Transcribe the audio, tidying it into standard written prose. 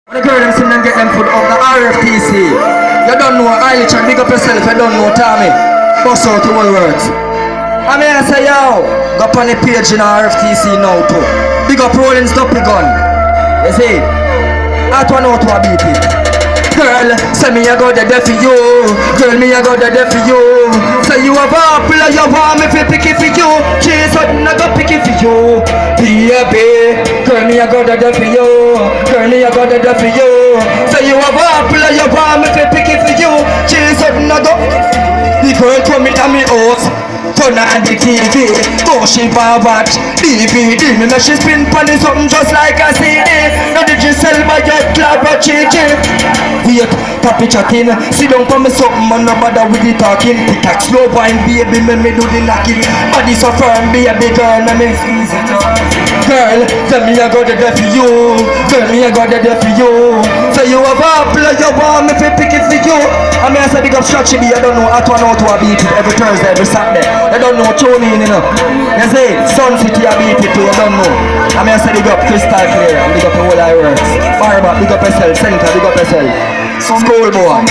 The girl them sing and get them food up the RFTC. You don't know Eilish and big up yourself, you don't know Tommy. Bust out the whole words. I mean I say yo, go up on the page in RFTC now too. Big up Rollins Duppy Gun. You see? I don't know how to beat it. Girl, say me I go there for you. Girl, me I go there for you. Say you have a apple and you want me to pick it for you. She's something I go pick it for you. Baby, girl, me I go there for you. Girl, me I go there for you. Say you have a apple and you want me to pick it for you. She's something I go. The girl come in on me house. Turn on the TV, oh she want watch DVD. Me make she spin pon it something just like a CD. Now did you sell my yacht club or chichi? Wait, papi chatting. Sit down for me something and no bother with the talking. Tick-tack slow wine baby, me do the knocking. Body so firm baby girl, me squeeze it up. Girl, tell me I got the death for you. Girl, me I got the death for you. So you have a play, you want me to pick it for you. I mean I say big up Stretchy B, I don't know how to beat it every Thursday, every Saturday. You don't know tune in, you know. You see, Sun City I beat it too, you don't know. I mean I say big up Crystal Clear and big up the whole I works. Barber, big up yourself, Center, big up yourself. Schoolboy.